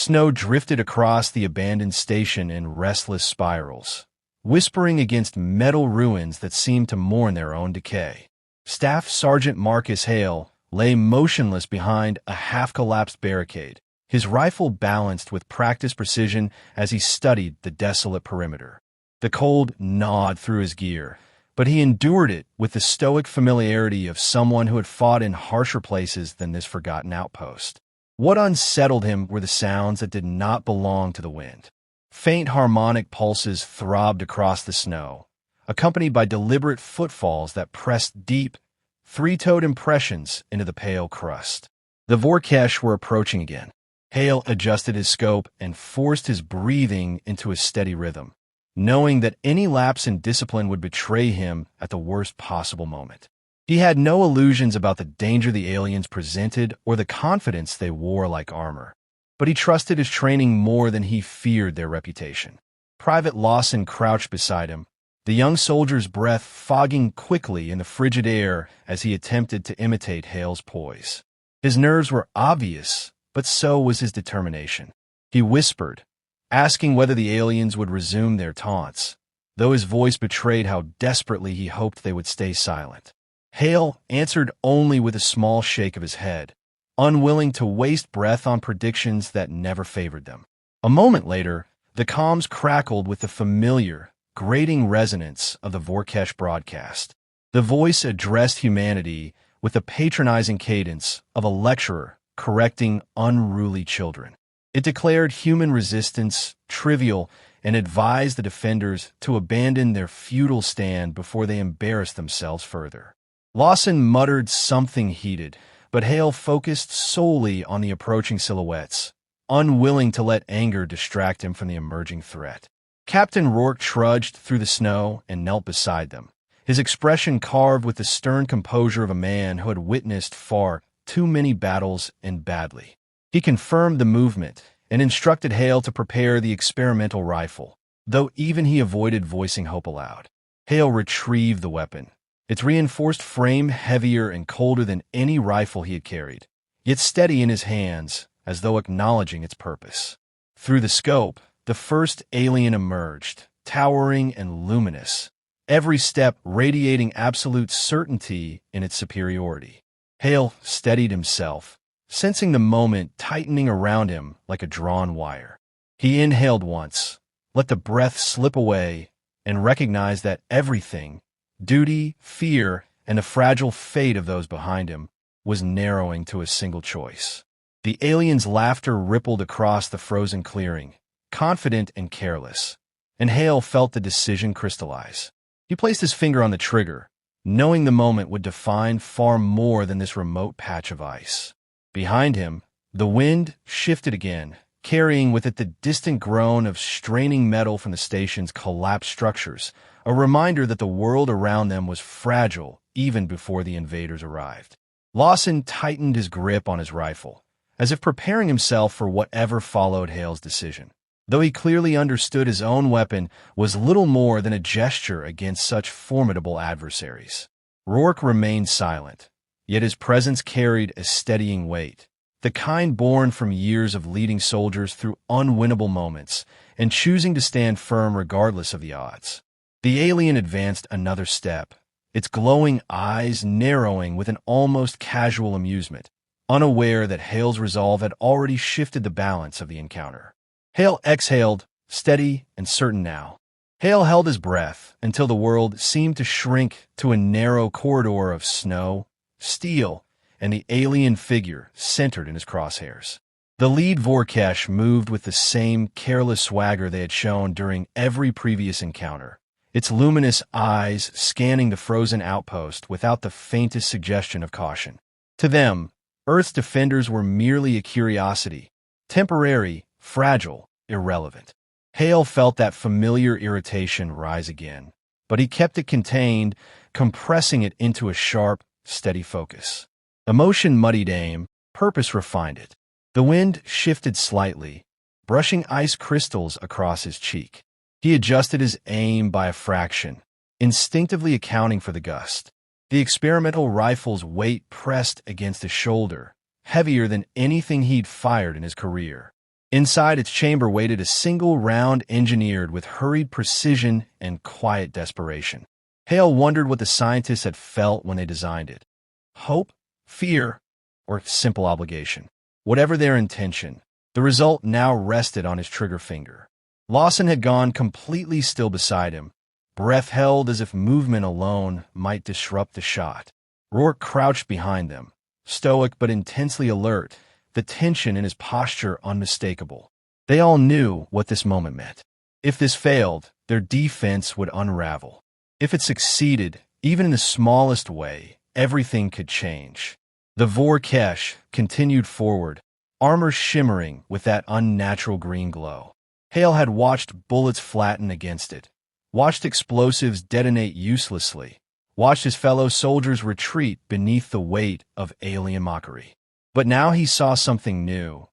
Snow drifted across the abandoned station in restless spirals, whispering against metal ruins that seemed to mourn their own decay. Staff Sergeant Marcus Hale lay motionless behind a half-collapsed barricade, his rifle balanced with practiced precision as he studied the desolate perimeter. The cold gnawed through his gear, but he endured it with the stoic familiarity of someone who had fought in harsher places than this forgotten outpost. What unsettled him were the sounds that did not belong to the wind. Faint harmonic pulses throbbed across the snow, accompanied by deliberate footfalls that pressed deep, three-toed impressions into the pale crust. The Vor'kesh were approaching again. Hale adjusted his scope and forced his breathing into a steady rhythm, knowing that any lapse in discipline would betray him at the worst possible moment. He had no illusions about the danger the aliens presented or the confidence they wore like armor, but he trusted his training more than he feared their reputation. Private Lawson crouched beside him, the young soldier's breath fogging quickly in the frigid air as he attempted to imitate Hale's poise. His nerves were obvious, but so was his determination. He whispered, asking whether the aliens would resume their taunts, though his voice betrayed how desperately he hoped they would stay silent. Hale answered only with a small shake of his head, unwilling to waste breath on predictions that never favored them. A moment later, the comms crackled with the familiar, grating resonance of the Vor'kesh broadcast. The voice addressed humanity with the patronizing cadence of a lecturer correcting unruly children. It declared human resistance trivial and advised the defenders to abandon their futile stand before they embarrassed themselves further. Lawson muttered something heated, but Hale focused solely on the approaching silhouettes, unwilling to let anger distract him from the emerging threat. Captain Rourke trudged through the snow and knelt beside them, his expression carved with the stern composure of a man who had witnessed far too many battles and badly. He confirmed the movement and instructed Hale to prepare the experimental rifle, though even he avoided voicing hope aloud. Hale retrieved the weapon, its reinforced frame heavier and colder than any rifle he had carried, yet steady in his hands as though acknowledging its purpose. Through the scope, the first alien emerged, towering and luminous, every step radiating absolute certainty in its superiority. Hale steadied himself, sensing the moment tightening around him like a drawn wire. He inhaled once, let the breath slip away, and recognized that everything, duty, fear, and the fragile fate of those behind him, was narrowing to a single choice. The alien's laughter rippled across the frozen clearing, confident and careless, and Hale felt the decision crystallize. He placed his finger on the trigger, knowing the moment would define far more than this remote patch of ice. Behind him, the wind shifted again, carrying with it the distant groan of straining metal from the station's collapsed structures, a reminder that the world around them was fragile even before the invaders arrived. Lawson tightened his grip on his rifle, as if preparing himself for whatever followed Hale's decision. Though he clearly understood his own weapon was little more than a gesture against such formidable adversaries. Rourke remained silent, yet his presence carried a steadying weight, the kind born from years of leading soldiers through unwinnable moments and choosing to stand firm regardless of the odds. The alien advanced another step, its glowing eyes narrowing with an almost casual amusement, unaware that Hale's resolve had already shifted the balance of the encounter. Hale exhaled, steady and certain now. Hale held his breath until the world seemed to shrink to a narrow corridor of snow, steel, and the alien figure centered in his crosshairs. The lead Vor'kesh moved with the same careless swagger they had shown during every previous encounter, its luminous eyes scanning the frozen outpost without the faintest suggestion of caution. To them, Earth's defenders were merely a curiosity, temporary, fragile, irrelevant. Hale felt that familiar irritation rise again, but he kept it contained, compressing it into a sharp, steady focus. Emotion muddied aim, purpose refined it. The wind shifted slightly, brushing ice crystals across his cheek. He adjusted his aim by a fraction, instinctively accounting for the gust. The experimental rifle's weight pressed against his shoulder, heavier than anything he'd fired in his career. Inside its chamber waited a single round engineered with hurried precision and quiet desperation. Hale wondered what the scientists had felt when they designed it. Hope, fear, or simple obligation. Whatever their intention, the result now rested on his trigger finger. Lawson had gone completely still beside him, breath held as if movement alone might disrupt the shot. Rourke crouched behind them, stoic but intensely alert, the tension in his posture unmistakable. They all knew what this moment meant. If this failed, their defense would unravel. If it succeeded, even in the smallest way, everything could change. The Vor'kesh continued forward, armor shimmering with that unnatural green glow. Hale had watched bullets flatten against it, watched explosives detonate uselessly, watched his fellow soldiers retreat beneath the weight of alien mockery. But now he saw something new.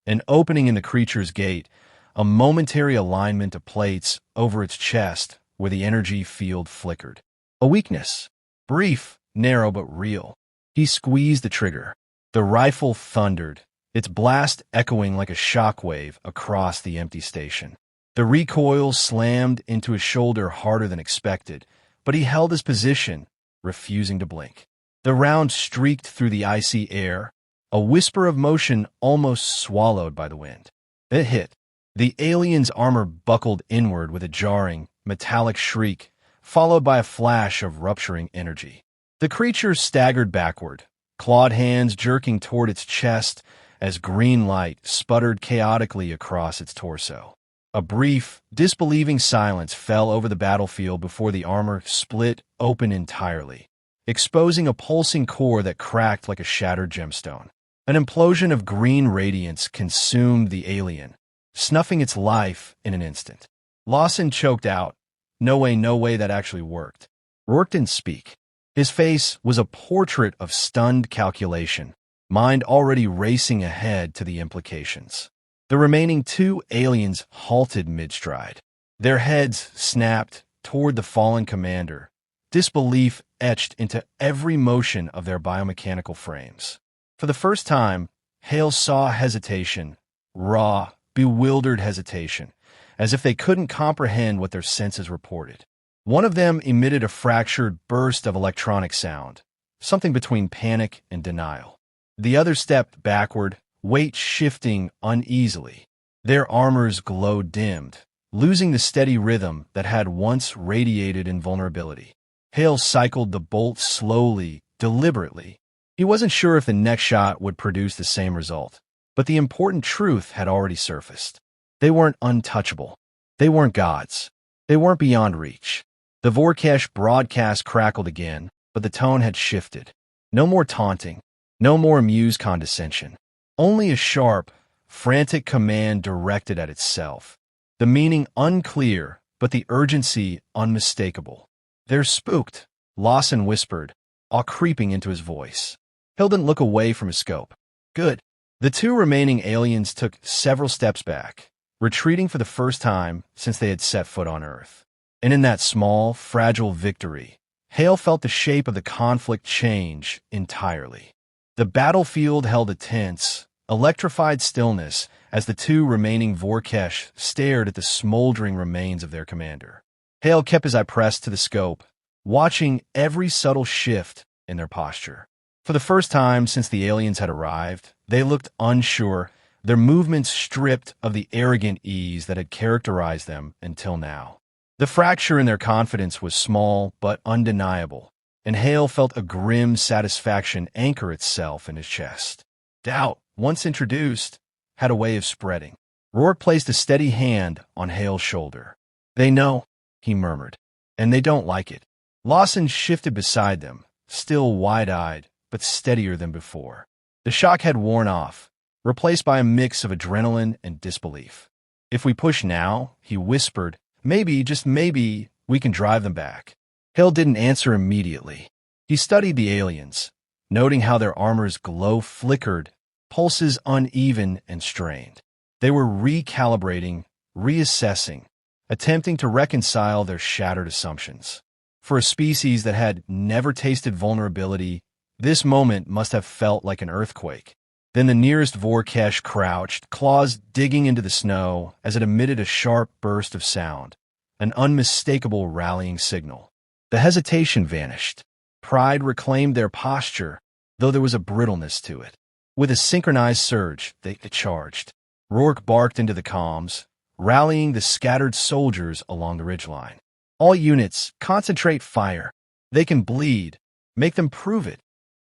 An opening in the creature's gate, a momentary alignment of plates over its chest where the energy field flickered. A weakness. Brief, narrow, but real. He squeezed the trigger. The rifle thundered, its blast echoing like a shockwave across the empty station. The recoil slammed into his shoulder harder than expected, but he held his position, refusing to blink. The round streaked through the icy air, a whisper of motion almost swallowed by the wind. It hit. The alien's armor buckled inward with a jarring, metallic shriek, followed by a flash of rupturing energy. The creature staggered backward, clawed hands jerking toward its chest as green light sputtered chaotically across its torso. A brief, disbelieving silence fell over the battlefield before the armor split open entirely, exposing a pulsing core that cracked like a shattered gemstone. An implosion of green radiance consumed the alien, snuffing its life in an instant. Lawson choked out, "No way, that actually worked." Rourke didn't speak. His face was a portrait of stunned calculation, mind already racing ahead to the implications. The remaining two aliens halted mid-stride. Their heads snapped toward the fallen commander, disbelief etched into every motion of their biomechanical frames. For the first time, Hale saw hesitation, raw, bewildered hesitation, as if they couldn't comprehend what their senses reported. One of them emitted a fractured burst of electronic sound, something between panic and denial. The other stepped backward, weight shifting uneasily. Their armor's glow dimmed, losing the steady rhythm that had once radiated invulnerability. Hale cycled the bolt slowly, deliberately. He wasn't sure if the next shot would produce the same result, but the important truth had already surfaced. They weren't untouchable. They weren't gods. They weren't beyond reach. The Vor'kesh broadcast crackled again, but the tone had shifted. No more taunting, no more amused condescension. Only a sharp, frantic command directed at itself. The meaning unclear, but the urgency unmistakable. "They're spooked," Lawson whispered, all creeping into his voice. Hill didn't look away from his scope. "Good." The two remaining aliens took several steps back, retreating for the first time since they had set foot on Earth. And in that small, fragile victory, Hale felt the shape of the conflict change entirely. The battlefield held a tense, electrified stillness as the two remaining Vor'kesh stared at the smoldering remains of their commander. Hale kept his eye pressed to the scope, watching every subtle shift in their posture. For the first time since the aliens had arrived, they looked unsure, their movements stripped of the arrogant ease that had characterized them until now. The fracture in their confidence was small but undeniable, and Hale felt a grim satisfaction anchor itself in his chest. Doubt, once introduced, had a way of spreading. Rourke placed a steady hand on Hale's shoulder. "They know," he murmured, "and they don't like it." Lawson shifted beside them, still wide-eyed, but steadier than before. The shock had worn off, replaced by a mix of adrenaline and disbelief. "If we push now," he whispered, "maybe, just maybe, we can drive them back." Hale didn't answer immediately. He studied the aliens, noting how their armor's glow flickered, pulses uneven and strained. They were recalibrating, reassessing, attempting to reconcile their shattered assumptions. For a species that had never tasted vulnerability, this moment must have felt like an earthquake. Then the nearest Vor'kesh crouched, claws digging into the snow as it emitted a sharp burst of sound, an unmistakable rallying signal. The hesitation vanished. Pride reclaimed their posture, though there was a brittleness to it. With a synchronized surge, they charged. Rourke barked into the comms, rallying the scattered soldiers along the ridgeline. All units, concentrate fire. They can bleed. Make them prove it.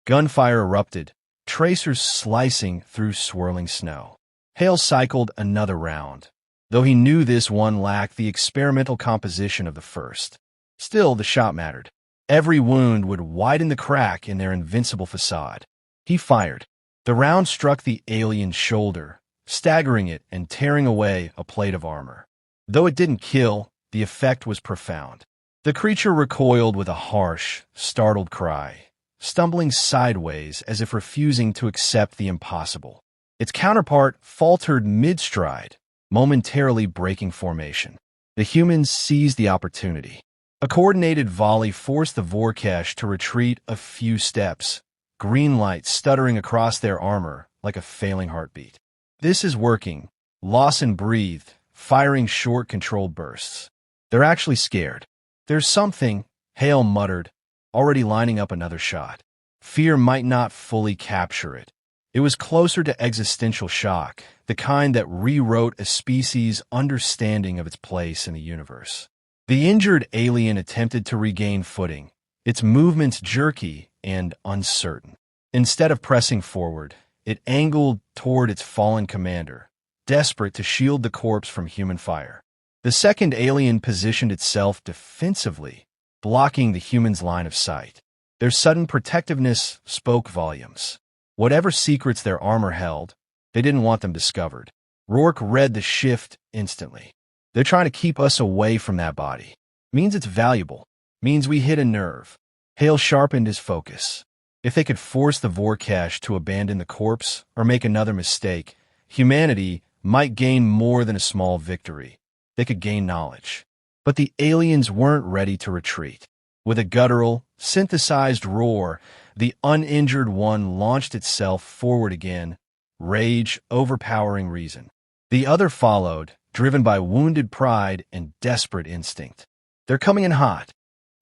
Gunfire erupted, tracers slicing through swirling snow. Hale cycled another round, though he knew this one lacked the experimental composition of the first. Still, the shot mattered. Every wound would widen the crack in their invincible facade. He fired. The round struck the alien's shoulder, staggering it and tearing away a plate of armor. Though it didn't kill, the effect was profound. The creature recoiled with a harsh, startled cry, stumbling sideways as if refusing to accept the impossible. Its counterpart faltered mid-stride, momentarily breaking formation. The humans seized the opportunity. A coordinated volley forced the Vor'kesh to retreat a few steps, green light stuttering across their armor like a failing heartbeat. This is working, Lawson breathed, firing short, controlled bursts. They're actually scared. There's something, Hale muttered, already lining up another shot. Fear might not fully capture it. It was closer to existential shock, the kind that rewrote a species' understanding of its place in the universe. The injured alien attempted to regain footing, its movements jerky and uncertain. Instead of pressing forward, it angled toward its fallen commander, desperate to shield the corpse from human fire. The second alien positioned itself defensively, blocking the human's line of sight. Their sudden protectiveness spoke volumes. Whatever secrets their armor held, they didn't want them discovered. Rourke read the shift instantly. They're trying to keep us away from that body. Means it's valuable. Means we hit a nerve. Hale sharpened his focus. If they could force the Vor'kesh to abandon the corpse or make another mistake, humanity might gain more than a small victory. They could gain knowledge. But the aliens weren't ready to retreat. With a guttural, synthesized roar, the uninjured one launched itself forward again, rage overpowering reason. The other followed, driven by wounded pride and desperate instinct. They're coming in hot,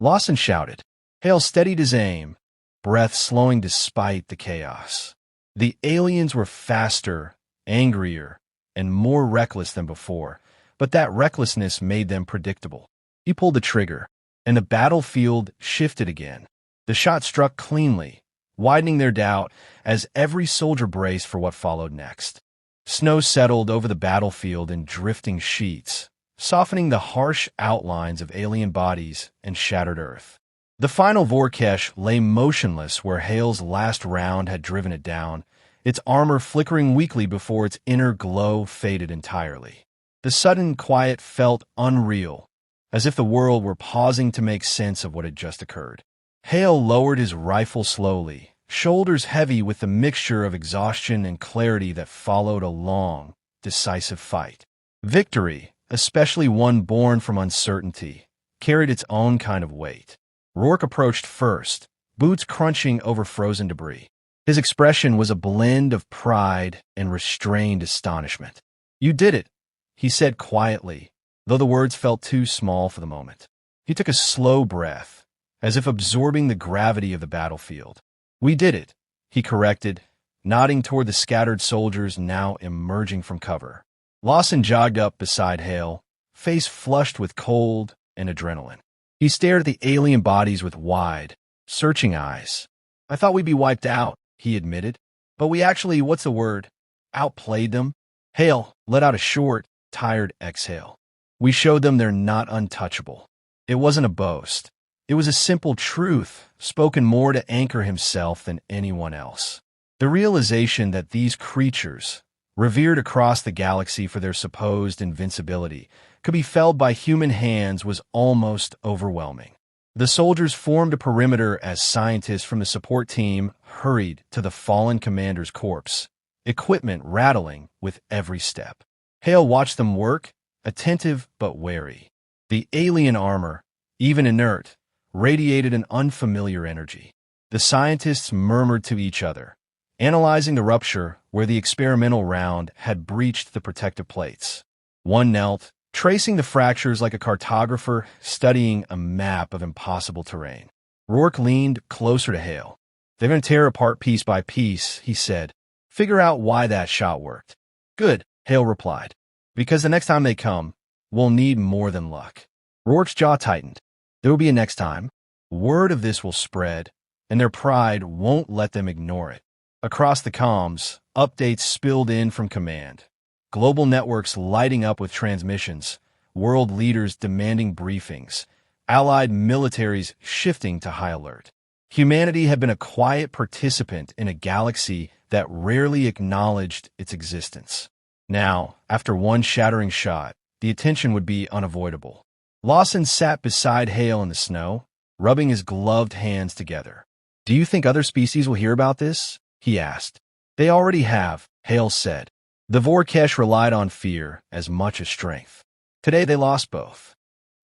Lawson shouted. Hale steadied his aim, breath slowing despite the chaos. The aliens were faster, angrier, and more reckless than before, but that recklessness made them predictable. He pulled the trigger, and the battlefield shifted again. The shot struck cleanly, widening their doubt as every soldier braced for what followed next. Snow settled over the battlefield in drifting sheets, softening the harsh outlines of alien bodies and shattered earth. The final Vor'kesh lay motionless where Hale's last round had driven it down, its armor flickering weakly before its inner glow faded entirely. The sudden quiet felt unreal, as if the world were pausing to make sense of what had just occurred. Hale lowered his rifle slowly, shoulders heavy with the mixture of exhaustion and clarity that followed a long, decisive fight. Victory, especially one born from uncertainty, carried its own kind of weight. Rourke approached first, boots crunching over frozen debris. His expression was a blend of pride and restrained astonishment. "You did it," he said quietly, though the words felt too small for the moment. He took a slow breath, as if absorbing the gravity of the battlefield. "We did it," he corrected, nodding toward the scattered soldiers now emerging from cover. Lawson jogged up beside Hale, face flushed with cold and adrenaline. He stared at the alien bodies with wide, searching eyes. "I thought we'd be wiped out," he admitted. "But we actually, what's the word? Outplayed them." Hale let out a short, tired exhale. "We showed them they're not untouchable." It wasn't a boast. It was a simple truth, spoken more to anchor himself than anyone else. The realization that these creatures, revered across the galaxy for their supposed invincibility, could be felled by human hands was almost overwhelming. The soldiers formed a perimeter as scientists from the support team hurried to the fallen commander's corpse, equipment rattling with every step. Hale watched them work, attentive but wary. The alien armor, even inert, radiated an unfamiliar energy. The scientists murmured to each other, analyzing the rupture where the experimental round had breached the protective plates. One knelt, tracing the fractures like a cartographer studying a map of impossible terrain. Rourke leaned closer to Hale. "They're going to tear apart piece by piece," he said. "Figure out why that shot worked." "Good," Hale replied. "Because the next time they come, we'll need more than luck." Rourke's jaw tightened. There will be a next time. Word of this will spread, and their pride won't let them ignore it. Across the comms, updates spilled in from command. Global networks lighting up with transmissions, world leaders demanding briefings, allied militaries shifting to high alert. Humanity had been a quiet participant in a galaxy that rarely acknowledged its existence. Now, after one shattering shot, the attention would be unavoidable. Lawson sat beside Hale in the snow, rubbing his gloved hands together. "Do you think other species will hear about this?" he asked. "They already have," Hale said. "The Vor'kesh relied on fear as much as strength. Today they lost both."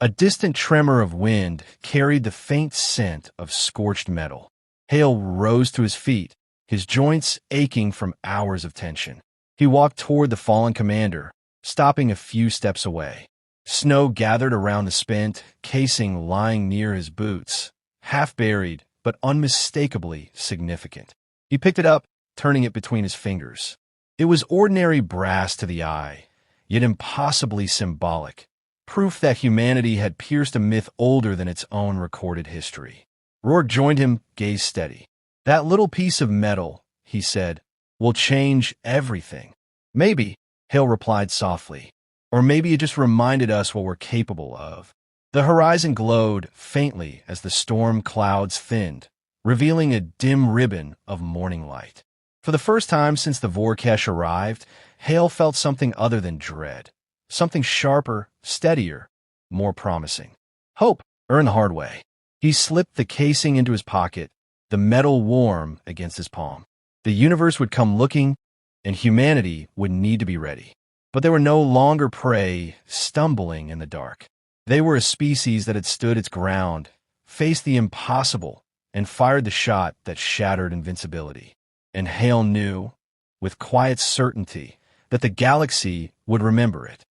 A distant tremor of wind carried the faint scent of scorched metal. Hale rose to his feet, his joints aching from hours of tension. He walked toward the fallen commander, stopping a few steps away. Snow gathered around the spent casing lying near his boots, half buried but unmistakably significant. He picked it up, turning it between his fingers. It was ordinary brass to the eye, yet impossibly symbolic, proof that humanity had pierced a myth older than its own recorded history. Rourke joined him, gaze steady. "That little piece of metal," he said, "will change everything." "Maybe," Hale replied softly. "Or maybe it just reminded us what we're capable of." The horizon glowed faintly as the storm clouds thinned, revealing a dim ribbon of morning light. For the first time since the Vor'kesh arrived, Hale felt something other than dread. Something sharper, steadier, more promising. Hope, earned the hard way. He slipped the casing into his pocket, the metal warm against his palm. The universe would come looking, and humanity would need to be ready. But they were no longer prey, stumbling in the dark. They were a species that had stood its ground, faced the impossible, and fired the shot that shattered invincibility. And Hale knew, with quiet certainty, that the galaxy would remember it.